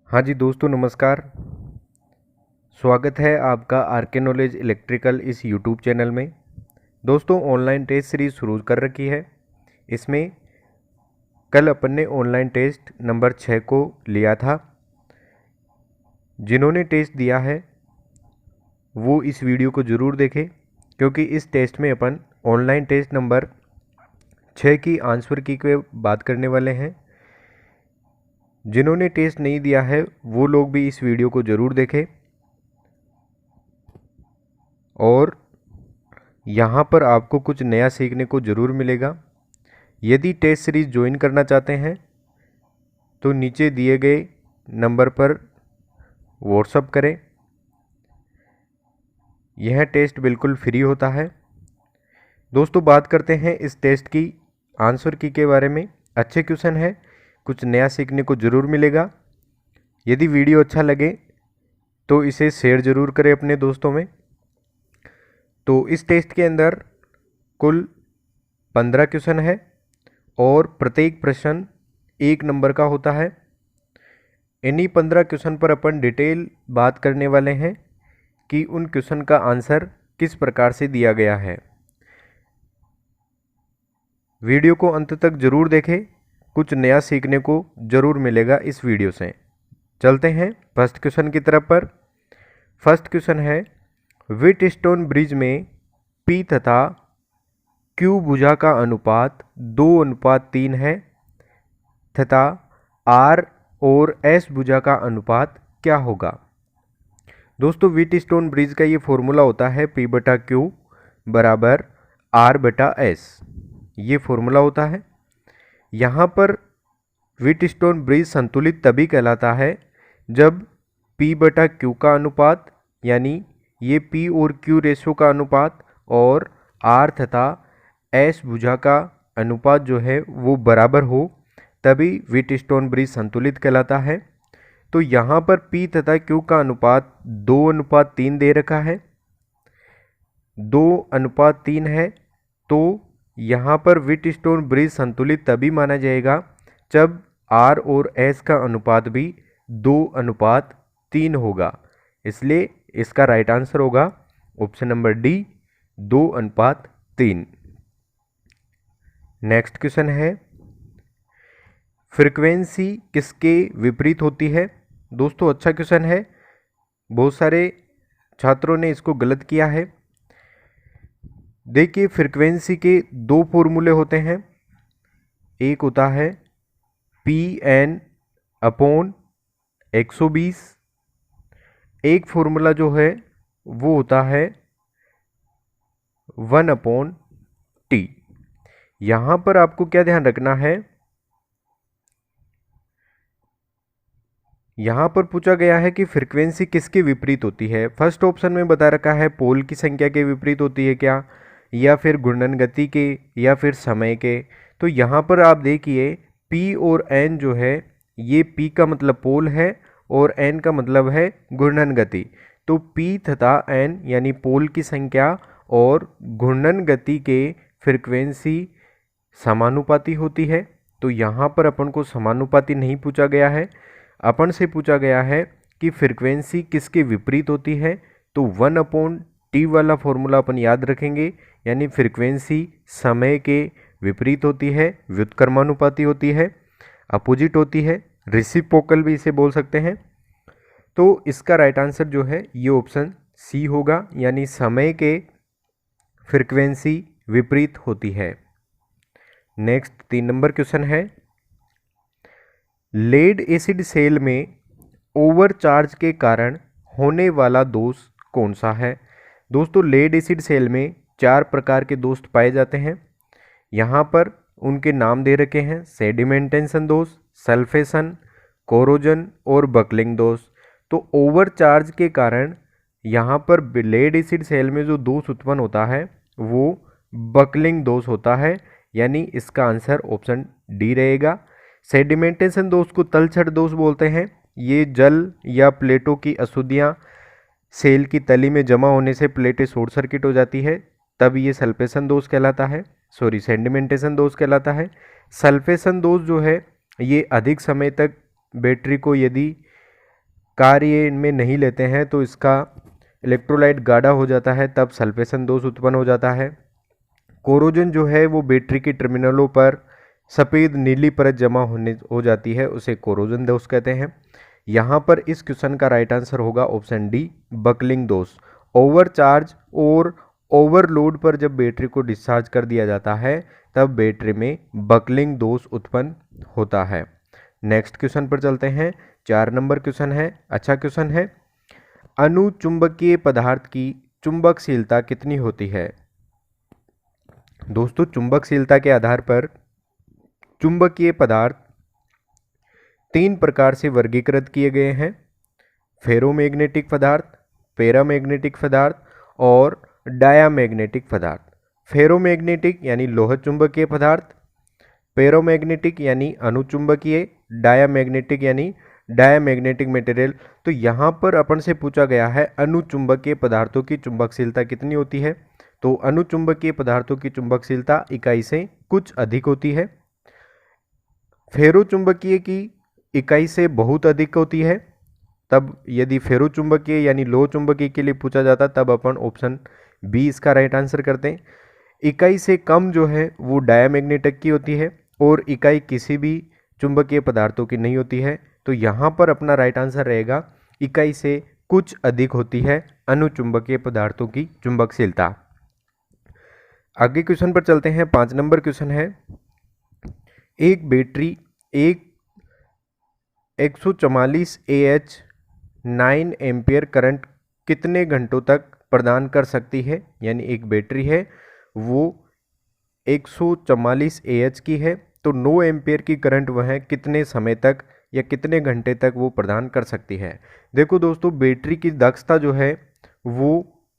हाँ जी दोस्तों, नमस्कार। स्वागत है आपका आरके नॉलेज इलेक्ट्रिकल इस यूट्यूब चैनल में। दोस्तों, ऑनलाइन टेस्ट सीरीज़ शुरू कर रखी है। इसमें कल अपन ने ऑनलाइन टेस्ट नंबर 6 को लिया था। जिन्होंने टेस्ट दिया है वो इस वीडियो को ज़रूर देखें, क्योंकि इस टेस्ट में अपन ऑनलाइन टेस्ट नंबर 6 की आंसर की के बात करने वाले हैं। जिन्होंने टेस्ट नहीं दिया है वो लोग भी इस वीडियो को ज़रूर देखें। और यहाँ पर आपको कुछ नया सीखने को ज़रूर मिलेगा। यदि टेस्ट सीरीज़ ज्वाइन करना चाहते हैं तो नीचे दिए गए नंबर पर व्हाट्सअप करें। यह टेस्ट बिल्कुल फ्री होता है। दोस्तों, बात करते हैं इस टेस्ट की आंसर की के बारे में। अच्छे क्वेश्चन है, कुछ नया सीखने को ज़रूर मिलेगा। यदि वीडियो अच्छा लगे तो इसे शेयर ज़रूर करें अपने दोस्तों में। तो इस टेस्ट के अंदर कुल 15 क्वेश्चन है और प्रत्येक प्रश्न 1 नंबर का होता है। इन्हीं 15 क्वेश्चन पर अपन डिटेल बात करने वाले हैं कि उन क्वेश्चन का आंसर किस प्रकार से दिया गया है। वीडियो को अंत तक ज़रूर देखें, कुछ नया सीखने को ज़रूर मिलेगा इस वीडियो से। चलते हैं फर्स्ट क्वेश्चन की तरफ पर। फर्स्ट क्वेश्चन है, व्हीटस्टोन ब्रिज में P तथा Q भुजा का अनुपात 2:3 है तथा R और S भुजा का अनुपात क्या होगा। दोस्तों, व्हीटस्टोन ब्रिज का ये फॉर्मूला होता है P/Q बराबर R/S। ये फॉर्मूला होता है। यहाँ पर व्हीटस्टोन ब्रिज संतुलित तभी कहलाता है जब P/Q का अनुपात, यानी ये P और Q रेशो का अनुपात और R तथा S भुजा का अनुपात जो है वो बराबर हो, तभी व्हीटस्टोन ब्रिज संतुलित कहलाता है। तो यहाँ पर P तथा Q का अनुपात 2:3 दे रखा है। 2:3 है, तो यहाँ पर व्हीटस्टोन ब्रिज संतुलित तभी माना जाएगा जब R और S का अनुपात भी 2:3 होगा। इसलिए इसका राइट आंसर होगा option number D, 2:3। Next question है, फ्रीक्वेंसी किसके विपरीत होती है। दोस्तों, अच्छा क्वेश्चन है। बहुत सारे छात्रों ने इसको गलत किया है। देखिए, फ्रीक्वेंसी के 2 फॉर्मूले होते हैं। एक होता है Pn/120। एक फॉर्मूला जो है वो होता है 1/T। यहाँ पर आपको क्या ध्यान रखना है, यहाँ पर पूछा गया है कि फ्रीक्वेंसी किसके विपरीत होती है। फर्स्ट ऑप्शन में बता रखा है पोल की संख्या के विपरीत होती है क्या, या फिर घूर्णन गति के, या फिर समय के। तो यहाँ पर आप देखिए P और N जो है, ये P का मतलब पोल है और N का मतलब है घूर्णन गति। तो P तथा N यानी पोल की संख्या और घूर्णन गति के फ्रीक्वेंसी समानुपाती होती है। तो यहाँ पर अपन को समानुपाती नहीं पूछा गया है, अपन से पूछा गया है कि फ्रीक्वेंसी किसके विपरीत होती है। तो 1/T वाला फॉर्मूला अपन याद रखेंगे, यानी फ्रीक्वेंसी समय के विपरीत होती है, व्युत्क्रमानुपाती होती है, अपोजिट होती है, रेसिप्रोकल भी इसे बोल सकते हैं। तो इसका राइट आंसर जो है ये ऑप्शन सी होगा, यानी समय के फ्रीक्वेंसी विपरीत होती है। नेक्स्ट 3 नंबर क्वेश्चन है, लेड एसिड सेल में ओवरचार्ज के कारण होने वाला दोष कौन सा है। दोस्तों, लेड एसिड सेल में 4 प्रकार के दोष पाए जाते हैं। यहाँ पर उनके नाम दे रखे हैं, सेडिमेंटेशन दोष, सल्फेशन, कोरोजन और बकलिंग दोष। तो ओवरचार्ज के कारण यहाँ पर लेड एसिड सेल में जो दोष उत्पन्न होता है वो बकलिंग दोष होता है, यानी इसका आंसर ऑप्शन डी रहेगा। सेडिमेंटेशन दोष को तलछट दोष बोलते हैं। ये जल या प्लेटों की अशुद्धियाँ सेल की तली में जमा होने से प्लेटें शॉर्ट सर्किट हो जाती है, तब ये सल्फेशन दोष कहलाता है, सेडिमेंटेशन दोष कहलाता है। सल्फेशन दोष जो है ये अधिक समय तक बैटरी को यदि कार्य में नहीं लेते हैं तो इसका इलेक्ट्रोलाइट गाढ़ा हो जाता है, तब सल्फेशन दोष उत्पन्न हो जाता है। कोरोजन जो है वो बैटरी की टर्मिनलों पर सफ़ेद नीली परत जमा हो जाती है, उसे कोरोजन दोष कहते हैं। यहाँ पर इस क्वेश्चन का राइट आंसर होगा ऑप्शन डी, बकलिंग दोष। ओवरचार्ज और ओवरलोड पर जब बैटरी को डिस्चार्ज कर दिया जाता है तब बैटरी में बकलिंग दोष उत्पन्न होता है। नेक्स्ट क्वेश्चन पर चलते हैं। 4 नंबर क्वेश्चन है, अच्छा क्वेश्चन है। अनुचुंबकीय पदार्थ की चुंबकशीलता कितनी होती है? दोस्तों, चुंबकशीलता के आधार पर चुंबकीय पदार्थ 3 प्रकार से वर्गीकृत किए गए हैं। फेरोमैग्नेटिक पदार्थ, पैरामैग्नेटिक पदार्थ और डायामैग्नेटिक पदार्थ। फेरोमैग्नेटिक यानी लोह चुंबकीय पदार्थ, पैरामैग्नेटिक यानी अनुचुंबकीय, डायामैग्नेटिक यानी डायामैग्नेटिक मटेरियल। तो यहाँ पर अपन से पूछा गया है अनुचुंबकीय पदार्थों की चुंबकशीलता कितनी होती है। तो अनुचुंबकीय पदार्थों की चुंबकशीलता इकाई से कुछ अधिक होती है। फेरोचुंबकीय की इकाई से बहुत अधिक होती है। तब यदि फेरोचुंबकीय यानी लोह चुंबकीय के लिए पूछा जाता तब अपन ऑप्शन बी इसका राइट आंसर करते हैं। इकाई से कम जो है वो डायामैग्नेटिक की होती है और इकाई किसी भी चुंबकीय पदार्थों की नहीं होती है। तो यहाँ पर अपना राइट आंसर रहेगा इकाई से कुछ अधिक होती है अनुचुंबकीय पदार्थों की चुंबकशीलता। आगे क्वेश्चन पर चलते हैं। 5 नंबर क्वेश्चन है, एक बैटरी एक 144 AH 9 एम्पियर करंट कितने घंटों तक प्रदान कर सकती है? यानी एक बैटरी है वो 144 AH की है, तो 9 एम्पियर की करंट वह कितने समय तक या कितने घंटे तक वो प्रदान कर सकती है। देखो दोस्तों, बैटरी की दक्षता जो है वो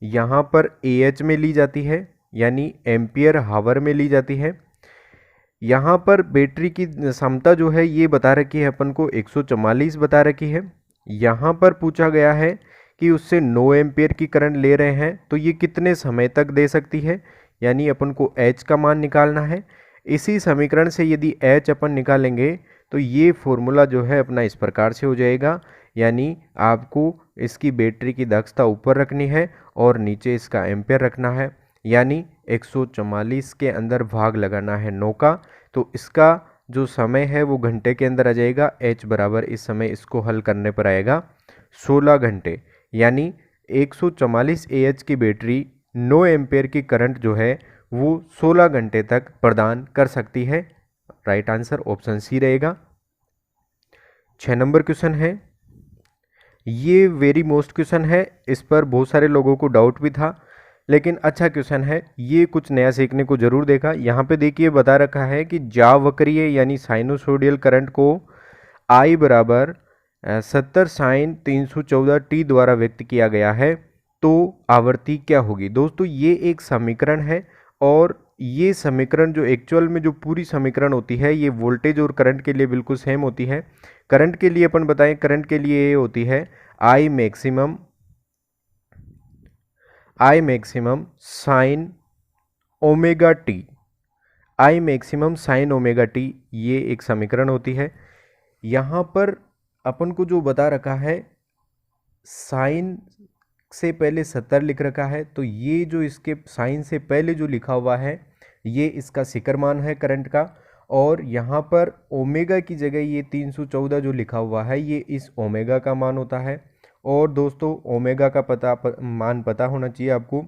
यहाँ पर AH में ली जाती है, यानी एम्पियर हावर में ली जाती है। यहाँ पर बैटरी की क्षमता जो है ये बता रखी है अपन को 144 बता रखी है। यहाँ पर पूछा गया है कि उससे 9 एम्पियर की करंट ले रहे हैं तो ये कितने समय तक दे सकती है, यानी अपन को H का मान निकालना है। इसी समीकरण से यदि H अपन निकालेंगे तो ये फॉर्मूला जो है अपना इस प्रकार से हो जाएगा, यानी आपको इसकी बैटरी की दक्षता ऊपर रखनी है और नीचे इसका एम्पियर रखना है, यानी 144 के अंदर भाग लगाना है 9 का, तो इसका जो समय है वो घंटे के अंदर आ जाएगा। H बराबर इस समय इसको हल करने पर आएगा 16 घंटे, यानी 144 AH की बैटरी 9 एम्पियर की करंट जो है वो 16 घंटे तक प्रदान कर सकती है। राइट आंसर ऑप्शन सी रहेगा। 6 नंबर क्वेश्चन है, ये वेरी मोस्ट क्वेश्चन है, इस पर बहुत सारे लोगों को डाउट भी था, लेकिन अच्छा क्वेश्चन है, ये कुछ नया सीखने को जरूर देगा। यहाँ पे देखिए बता रखा है कि जावक्रीय यानी साइनोसोडियल करंट को I बराबर 70 साइन 314 t द्वारा व्यक्त किया गया है, तो आवृत्ति क्या होगी। दोस्तों, ये एक समीकरण है और ये समीकरण जो एक्चुअल में जो पूरी समीकरण होती है ये वोल्टेज और करंट के लिए बिल्कुल सेम होती है। करंट के लिए अपन बताएं, करंट के लिए ये होती है I maximum sine omega T, I maximum sine omega T, ये एक समीकरण होती है। यहाँ पर अपन को जो बता रखा है साइन से पहले 70 लिख रखा है, तो ये जो इसके साइन से पहले जो लिखा हुआ है ये इसका शिखर मान है करंट का, और यहाँ पर ओमेगा की जगह ये 314 जो लिखा हुआ है ये इस ओमेगा का मान होता है। और दोस्तों, ओमेगा का मान पता होना चाहिए आपको,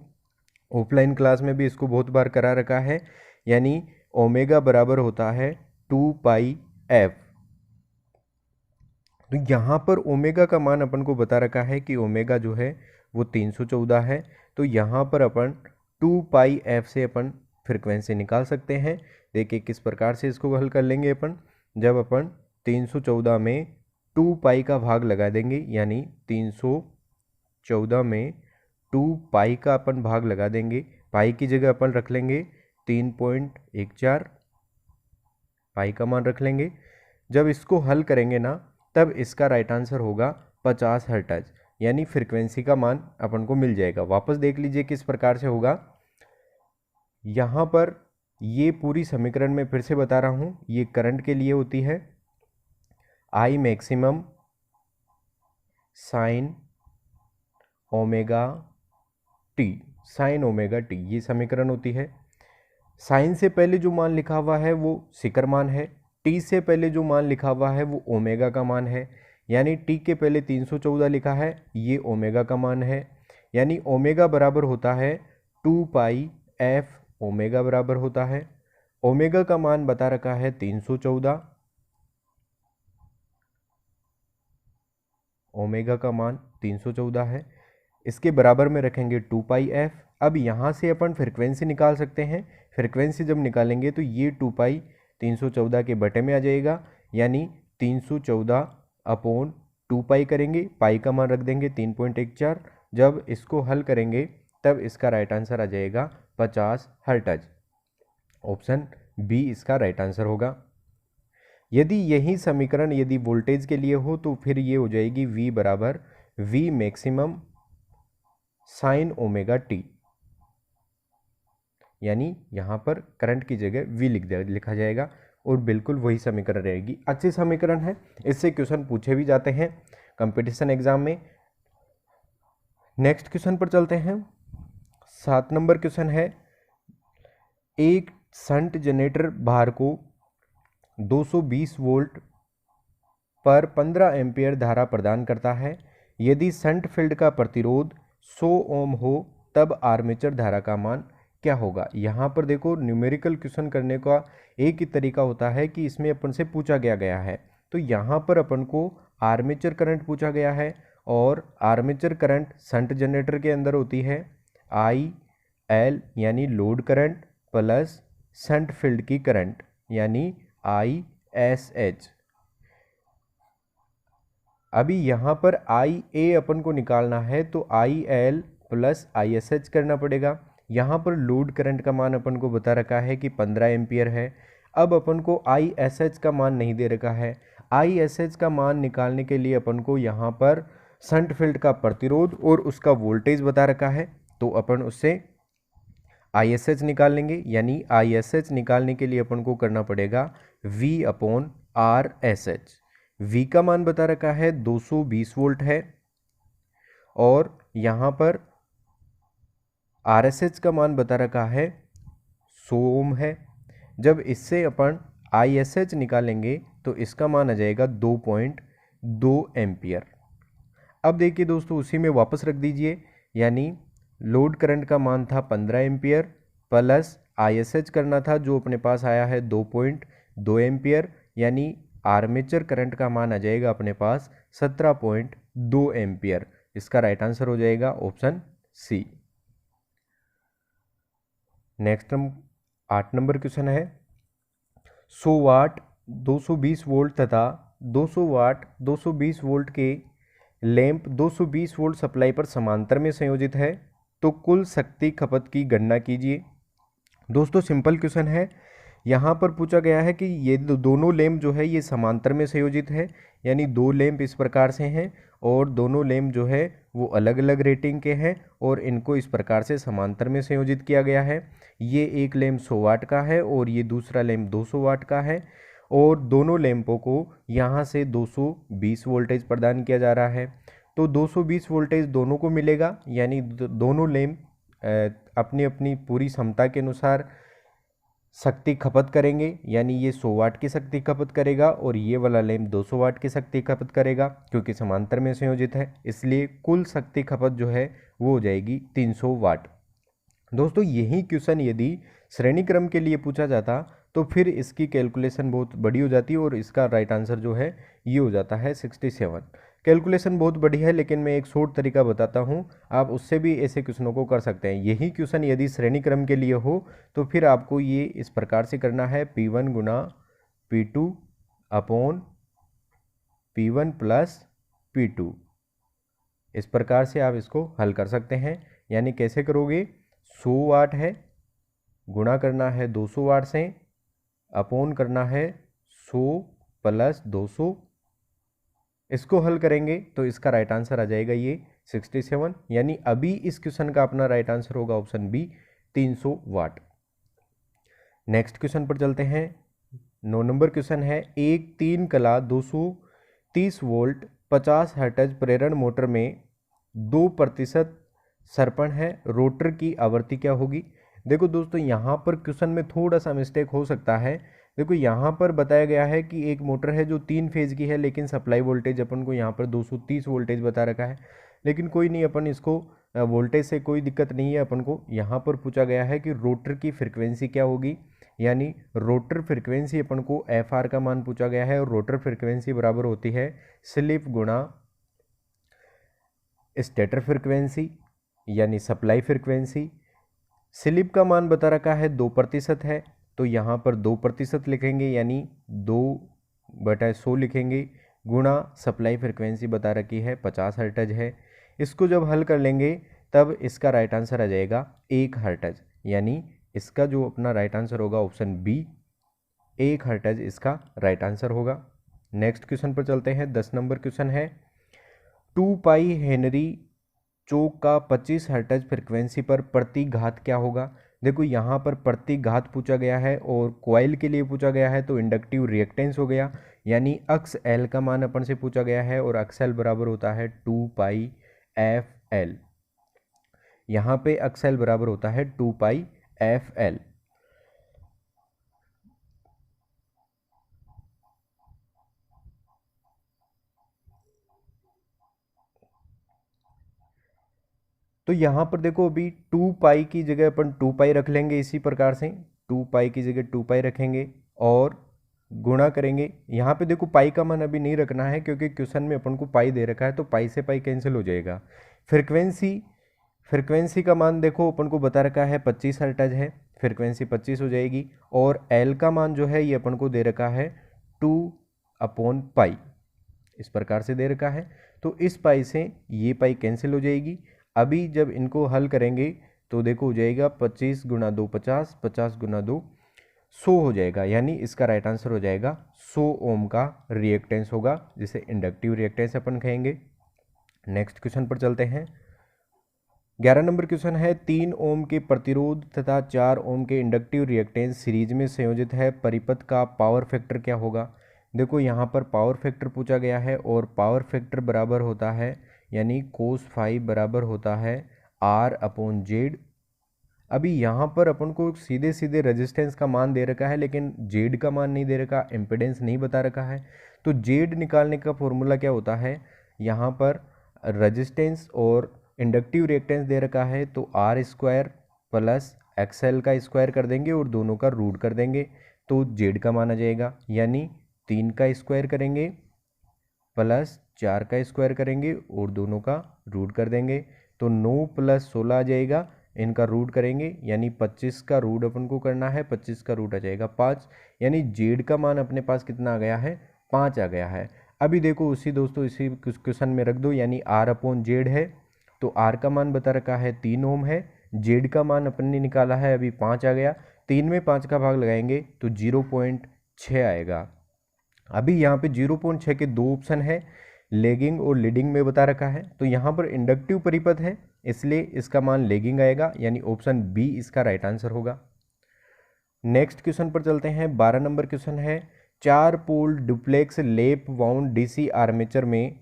ऑफलाइन क्लास में भी इसको बहुत बार करा रखा है, यानी ओमेगा बराबर होता है 2πf। तो यहाँ पर ओमेगा का मान अपन को बता रखा है कि ओमेगा जो है वो 314 है, तो यहाँ पर अपन 2πf से अपन फ्रिक्वेंसी निकाल सकते हैं। देखिए किस प्रकार से इसको हल कर लेंगे अपन, जब अपन 314 में 2π का भाग लगा देंगे, यानी 314 में 2π का अपन भाग लगा देंगे, पाई की जगह अपन रख लेंगे 3.14, पाई का मान रख लेंगे। जब इसको हल करेंगे ना तब इसका राइट आंसर होगा 50 हर्ट्ज, यानी फ्रीक्वेंसी का मान अपन को मिल जाएगा। वापस देख लीजिए किस प्रकार से होगा। यहाँ पर ये पूरी समीकरण में फिर से बता रहा हूँ, ये करंट के लिए होती है I maximum sine omega T, sine omega T, ये समीकरण होती है। साइन से पहले जो मान लिखा हुआ है वो शिखर मान है, टी से पहले जो मान लिखा हुआ है वो ओमेगा का मान है, यानी टी के पहले 314 लिखा है, ये ओमेगा का मान है, यानी ओमेगा बराबर होता है 2 पाई एफ, ओमेगा बराबर होता है, ओमेगा का मान बता रखा है 314, ओमेगा का मान 314 है, इसके बराबर में रखेंगे 2 पाई एफ। अब यहाँ से अपन फ्रिक्वेंसी निकाल सकते हैं, फ्रिक्वेंसी जब निकालेंगे तो ये 2 पाई 314 के बटे में आ जाएगा, यानी 314 अपॉन 2 पाई करेंगे, पाई का मान रख देंगे 3.14, जब इसको हल करेंगे तब इसका राइट आंसर आ जाएगा 50 हर्ट्ज। ऑप्शन बी इसका राइट आंसर होगा। यदि यही समीकरण यदि वोल्टेज के लिए हो तो फिर ये हो जाएगी V बराबर V maximum sine omega T, यानी यहाँ पर करंट की जगह V लिखा जाएगा और बिल्कुल वही समीकरण रहेगी। अच्छी समीकरण है, इससे क्वेश्चन पूछे भी जाते हैं कंपटीशन एग्जाम में। नेक्स्ट क्वेश्चन पर चलते हैं। 7 नंबर क्वेश्चन है, एक शंट जनरेटर भार को 220 वोल्ट पर 15 एम्पीयर धारा प्रदान करता है। यदि शंट फील्ड का प्रतिरोध 100 ओम हो तब आर्मेचर धारा का मान क्या होगा। यहाँ पर देखो न्यूमेरिकल क्वेश्चन करने का एक ही तरीका होता है कि इसमें अपन से पूछा गया है, तो यहाँ पर अपन को आर्मेचर करंट पूछा गया है और आर्मेचर करंट शंट जनरेटर के अंदर होती है IL यानी load current plus shunt field की करंट यानी ISH। अभी यहाँ पर IA अपन को निकालना है तो IL प्लस ISH करना पड़ेगा। यहाँ पर लोड करंट का मान अपन को बता रखा है कि 15 एम्पियर है। अब अपन को ISH का मान नहीं दे रखा है, ISH का मान निकालने के लिए अपन को यहाँ पर शंट फील्ड का प्रतिरोध और उसका वोल्टेज बता रखा है, तो अपन उससे ISH निकाल लेंगे, यानी ISH निकालने के लिए अपन को करना पड़ेगा V अपॉन RSH। V का मान बता रखा है 220 वोल्ट है और यहाँ पर RSH का मान बता रखा है 100 ओम है। जब इससे अपन ISH निकालेंगे तो इसका मान आ जाएगा 2.2 एम्पियर। अब देखिए दोस्तों उसी में वापस रख दीजिए, यानी लोड करंट का मान था 15 एम्पियर प्लस ISH करना था जो अपने पास आया है 2.2 एम्पियर, यानी आर्मेचर करंट का मान आ जाएगा अपने पास 17.2 एम्पियर। इसका राइट आंसर हो जाएगा option C. Next 8 number question है, 100 वाट 220 वोल्ट तथा 200 वाट 220 वोल्ट के लैंप 220 वोल्ट सप्लाई पर समांतर में संयोजित है, तो कुल शक्ति खपत की गणना कीजिए। दोस्तों सिंपल क्वेश्चन है, यहाँ पर पूछा गया है कि ये दोनों लैंप जो है ये समांतर में संयोजित है, यानी दो लैंप इस प्रकार से हैं और दोनों लैंप जो है वो अलग अलग रेटिंग के हैं और इनको इस प्रकार से समांतर में संयोजित किया गया है। ये एक लैंप 100 वाट का है और ये दूसरा लैंप 200 वाट का है और दोनों लैंपों को यहाँ से 220 वोल्टेज प्रदान किया जा रहा है, तो 220 वोल्टेज दोनों को मिलेगा, यानी दोनों लैंप अपनी अपनी पूरी क्षमता के अनुसार शक्ति खपत करेंगे, यानी ये 100 वाट की शक्ति खपत करेगा और ये वाला लैंप 200 वाट की शक्ति खपत करेगा, क्योंकि समांतर में संयोजित है इसलिए कुल शक्ति खपत जो है वो हो जाएगी 300 वाट। दोस्तों यही क्वेश्चन यदि श्रेणी क्रम के लिए पूछा जाता तो फिर इसकी कैलकुलेशन बहुत बड़ी हो जाती और इसका राइट आंसर जो है ये हो जाता है 67। कैलकुलेशन बहुत बड़ी है लेकिन मैं एक शॉर्ट तरीका बताता हूँ, आप उससे भी ऐसे क्वेश्चनों को कर सकते हैं। यही क्वेश्चन यदि श्रेणी क्रम के लिए हो तो फिर आपको ये इस प्रकार से करना है, P1 गुना P2 upon P1 plus P2। इस प्रकार से आप इसको हल कर सकते हैं। यानी कैसे करोगे, 100 वाट है, गुणा करना है 200 वाट से, अपॉन करना है 100 प्लस 200। इसको हल करेंगे तो इसका राइट आंसर आ जाएगा ये 67, यानी अभी इस क्वेश्चन का अपना राइट आंसर होगा ऑप्शन बी 300 वाट। नेक्स्ट क्वेश्चन पर चलते हैं। 9 नंबर क्वेश्चन है, एक 3 कला 230 वोल्ट 50 हर्ट्ज प्रेरण मोटर में 2% सरपण है, रोटर की आवृत्ति क्या होगी। देखो दोस्तों यहाँ पर क्वेश्चन में थोड़ा सा मिस्टेक हो सकता है। देखो यहाँ पर बताया गया है कि एक मोटर है जो 3 फेज की है, लेकिन सप्लाई वोल्टेज अपन को यहाँ पर 230 वोल्टेज बता रखा है। लेकिन कोई नहीं, अपन इसको वोल्टेज से कोई दिक्कत नहीं है। अपन को यहाँ पर पूछा गया है कि रोटर की फ्रिक्वेंसी क्या होगी, यानी रोटर फ्रिक्वेंसी अपन को FR का मान पूछा गया है। और रोटर फ्रिक्वेंसी बराबर होती है स्लिप गुणा स्टेटर फ्रिक्वेंसी यानी सप्लाई फ्रिक्वेंसी। स्लिप का मान बता रखा है 2% है, तो यहाँ पर 2% लिखेंगे यानी 2/100 लिखेंगे, गुणा सप्लाई फ्रिक्वेंसी बता रखी है 50 हर्ट्ज है। इसको जब हल कर लेंगे तब इसका राइट आंसर आ जाएगा 1 हर्ट्ज, यानी इसका जो अपना राइट आंसर होगा ऑप्शन बी 1 हर्ट्ज इसका राइट आंसर होगा। नेक्स्ट क्वेश्चन पर चलते हैं। 10 नंबर क्वेश्चन है 2 पाई हेनरी चौक का 25 हर्ट्ज फ्रिक्वेंसी पर प्रति घात क्या होगा। देखो यहाँ पर प्रति घात पूछा गया है और कॉइल के लिए पूछा गया है, तो इंडक्टिव रिएक्टेंस हो गया, यानी अक्स एल का मान अपन से पूछा गया है और अक्स एल बराबर होता है 2 पाई एफ एल। यहाँ पे अक्स एल बराबर होता है 2 पाई एफ एल। तो यहाँ पर देखो अभी 2 पाई की जगह अपन 2 पाई रख लेंगे, इसी प्रकार से 2 पाई की जगह 2 पाई रखेंगे और गुणा करेंगे। यहाँ पे देखो पाई का मान अभी नहीं रखना है क्योंकि क्वेश्चन में अपन को पाई दे रखा है, तो पाई से पाई कैंसिल हो जाएगा। फ्रिक्वेंसी का मान देखो अपन को बता रखा है 25 हर्ट्ज है, फ्रिक्वेंसी 25 हो जाएगी। और एल का मान जो है ये अपन को दे रखा है 2/पाई, इस प्रकार से दे रखा है। तो इस पाई से ये पाई कैंसिल हो जाएगी। अभी जब इनको हल करेंगे तो देखो हो जाएगा 25 × 2 50, 50 × 2 100 हो जाएगा, यानी इसका राइट आंसर हो जाएगा 100 ओम का रिएक्टेंस होगा, जिसे इंडक्टिव रिएक्टेंस अपन कहेंगे। नेक्स्ट क्वेश्चन पर चलते हैं। 11 नंबर क्वेश्चन है 3 ओम के प्रतिरोध तथा 4 ओम के इंडक्टिव रिएक्टेंस सीरीज में संयोजित है, परिपथ का पावर फैक्टर क्या होगा। देखो यहाँ पर पावर फैक्टर पूछा गया है और पावर फैक्टर बराबर होता है, यानी cos फाई बराबर होता है R/Z। अभी यहाँ पर अपन को सीधे सीधे रेजिस्टेंस का मान दे रखा है, लेकिन जेड का मान नहीं दे रखा, इम्पिडेंस नहीं बता रखा है। तो जेड निकालने का फॉर्मूला क्या होता है, यहाँ पर रेजिस्टेंस और इंडक्टिव रिएक्टेंस दे रखा है, तो R² प्लस XL का स्क्वायर कर देंगे और दोनों का रूट कर देंगे, तो जेड का मान आ जाएगा। यानी 3 का स्क्वायर करेंगे प्लस 4 का स्क्वायर करेंगे और दोनों का रूट कर देंगे, तो 9 + 16 आ जाएगा। इनका रूट करेंगे यानी 25 का रूट अपन को करना है, 25 का रूट आ जाएगा 5, यानी जेड का मान अपने पास कितना आ गया है, 5 आ गया है। अभी देखो उसी दोस्तों इसी क्वेश्चन में रख दो, यानी R/Z है, तो R का मान बता रखा है 3 ओम है, जेड का मान अपन ने निकाला है अभी 5 आ गया, 3 में 5 का भाग लगाएंगे तो 0.6 आएगा। अभी यहाँ पे 0.6 के 2 ऑप्शन है, लेगिंग और लीडिंग में बता रखा है, तो यहाँ पर इंडक्टिव परिपथ है इसलिए इसका मान लेगिंग आएगा, यानी ऑप्शन बी इसका राइट आंसर होगा। नेक्स्ट क्वेश्चन पर चलते हैं। 12 नंबर क्वेश्चन है 4 पोल डुप्लेक्स लेप वाउंड DC आर्मेचर में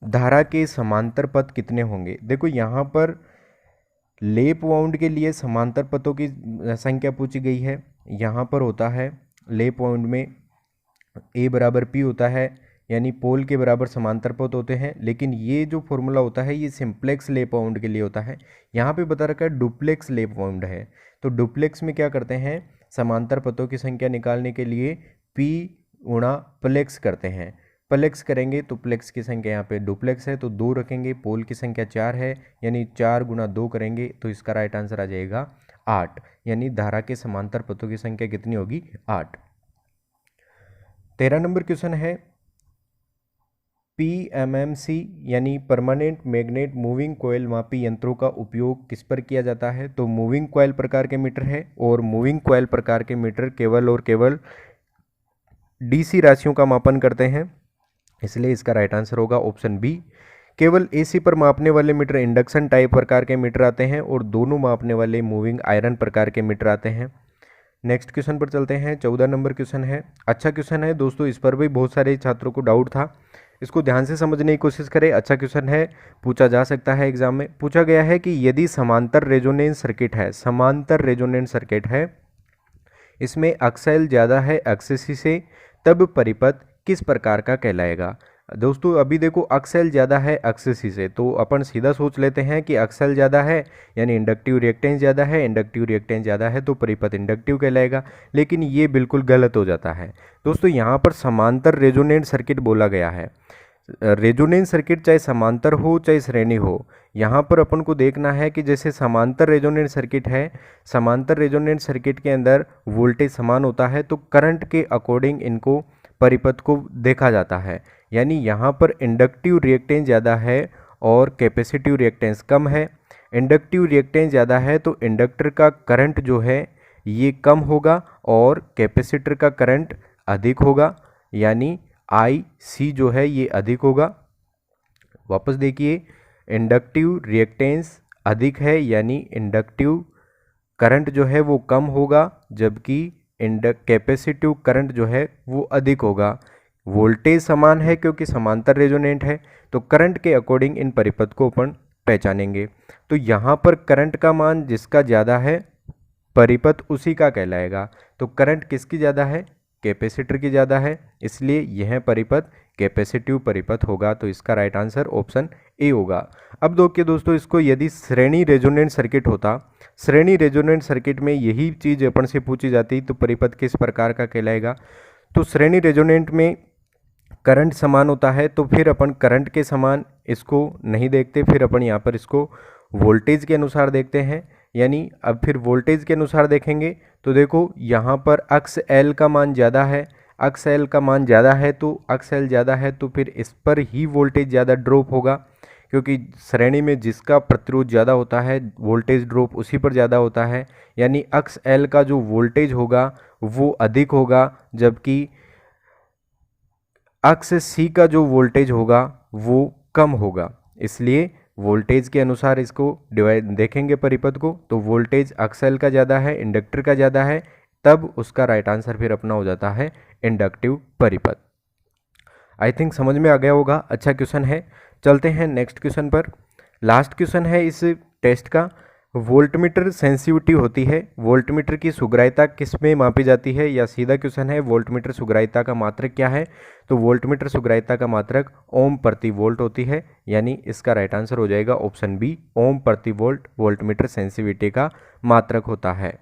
धारा के समांतर पथ कितने होंगे। देखो यहाँ पर लेप वाउंड के लिए समांतर पथों की संख्या पूछी गई है। यहाँ पर होता है लेप वाउंड में A = P होता है, यानी पोल के बराबर समांतर पथ होते हैं, लेकिन ये जो फॉर्मूला होता है ये सिंप्लेक्स लेप वाउंड के लिए होता है। यहाँ पे बता रखा है डुप्लेक्स लेप वाउंड है, तो डुप्लेक्स में क्या करते हैं, समांतर पथों की संख्या निकालने के लिए P × प्लेक्स करते हैं। प्लेक्स करेंगे तो प्लेक्स की संख्या यहाँ पे डुप्लेक्स है तो 2 रखेंगे, पोल की संख्या 4 है, यानी 4 × 2 करेंगे तो इसका राइट आंसर आ जाएगा 8, यानी धारा के समांतर पथों की संख्या कितनी होगी, 8। 13 नंबर क्वेश्चन है PMMC यानी परमानेंट मैग्नेट मूविंग कॉइल मापी यंत्रों का उपयोग किस पर किया जाता है। तो मूविंग कॉइल प्रकार के मीटर है और मूविंग कॉइल प्रकार के मीटर केवल और केवल DC राशियों का मापन करते हैं, इसलिए इसका राइट आंसर होगा ऑप्शन बी। केवल AC पर मापने वाले मीटर इंडक्शन टाइप प्रकार के मीटर आते हैं और दोनों मापने वाले मूविंग आयरन प्रकार के मीटर आते हैं। नेक्स्ट क्वेश्चन पर चलते हैं। 14 नंबर क्वेश्चन है, अच्छा क्वेश्चन है दोस्तों, इस पर भी बहुत सारे छात्रों को डाउट था, इसको ध्यान से समझने की कोशिश करें, अच्छा क्वेश्चन है, पूछा जा सकता है एग्जाम में। पूछा गया है कि यदि समांतर रेजोनेंस सर्किट है, समांतर रेजोनेंस सर्किट है, इसमें अक्सैल ज़्यादा है एक्सेसी से, तब परिपथ किस प्रकार का कहलाएगा। दोस्तों अभी देखो अक्सैल ज़्यादा है एक्सेसी से, तो अपन सीधा सोच लेते हैं कि अक्सैल ज़्यादा है यानी इंडक्टिव रिएक्टेंस ज़्यादा है, इंडक्टिव रिएक्टेंस ज़्यादा है तो परिपथ इंडक्टिव कहलाएगा, लेकिन ये बिल्कुल गलत हो जाता है। दोस्तों यहाँ पर समांतर रेजोनेंट सर्किट बोला गया है। रेजोनेंस सर्किट चाहे समांतर हो चाहे श्रेणी हो, यहाँ पर अपन को देखना है कि जैसे समांतर रेजोनेंट सर्किट है, समांतर रेजोनेंट सर्किट के अंदर वोल्टेज समान होता है, तो करंट के अकॉर्डिंग इनको परिपथ को देखा जाता है। यानी यहाँ पर इंडक्टिव रिएक्टेंस ज़्यादा है और कैपेसिटिव रिएक्टेंस कम है। इंडक्टिव रिएक्टेंस ज़्यादा है तो इंडक्टर का करंट जो है ये कम होगा और कैपेसिटर का करंट अधिक होगा, यानी IC जो है ये अधिक होगा। वापस देखिए, इंडक्टिव रिएक्टेंस अधिक है यानी इंडक्टिव करंट जो है वो कम होगा, जबकि कैपेसिटिव करंट जो है वो अधिक होगा। वोल्टेज समान है क्योंकि समांतर रेजोनेंट है, तो करंट के अकॉर्डिंग इन परिपथ को अपन पहचानेंगे। तो यहाँ पर करंट का मान जिसका ज़्यादा है परिपथ उसी का कहलाएगा। तो करंट किसकी ज़्यादा है, कैपेसिटर की ज़्यादा है, इसलिए यह परिपथ कैपेसिटिव परिपथ होगा। तो इसका राइट आंसर ऑप्शन ए होगा। अब देखिए दोस्तों, इसको यदि श्रेणी रेजोनेंट सर्किट होता, श्रेणी रेजोनेंट सर्किट में यही चीज़ अपन से पूछी जाती तो परिपथ किस प्रकार का कहलाएगा। तो श्रेणी रेजोनेंट में करंट समान होता है, तो फिर अपन करंट के समान इसको नहीं देखते, फिर अपन यहाँ पर इसको वोल्टेज के अनुसार देखते हैं। यानी अब फिर वोल्टेज के अनुसार देखेंगे तो देखो यहाँ पर अक्स एल का मान ज़्यादा है, अक्स एल का मान ज़्यादा है, तो अक्स एल ज़्यादा है तो फिर इस पर ही वोल्टेज ज़्यादा ड्रॉप होगा, क्योंकि श्रेणी में जिसका प्रतिरोध ज़्यादा होता है वोल्टेज ड्रॉप उसी पर ज़्यादा होता है। यानी अक्स एल का जो वोल्टेज होगा वो अधिक होगा, जबकि अक्स सी का जो वोल्टेज होगा वो कम होगा। इसलिए वोल्टेज के अनुसार इसको डिवाइड देखेंगे परिपथ को, तो वोल्टेज अक्स एल का ज़्यादा है, इंडक्टर का ज़्यादा है, तब उसका राइट आंसर फिर अपना हो जाता है इंडक्टिव परिपथ। आई थिंक समझ में आ गया होगा, अच्छा क्वेश्चन है। चलते हैं नेक्स्ट क्वेश्चन पर। लास्ट क्वेश्चन है इस टेस्ट का। वोल्टमीटर सेंसिटिविटी होती है, वोल्टमीटर की सुग्राह्यता किस में मापी जाती है, या सीधा क्वेश्चन है वोल्टमीटर सुग्राह्यता का मात्रक क्या है। तो वोल्टमीटर सुग्राह्यता का मात्रक ओम प्रति वोल्ट होती है, यानी इसका राइट आंसर हो जाएगा ऑप्शन बी, ओम प्रति वोल्ट वोल्टमीटर सेंसिटिविटी का मात्रक होता है।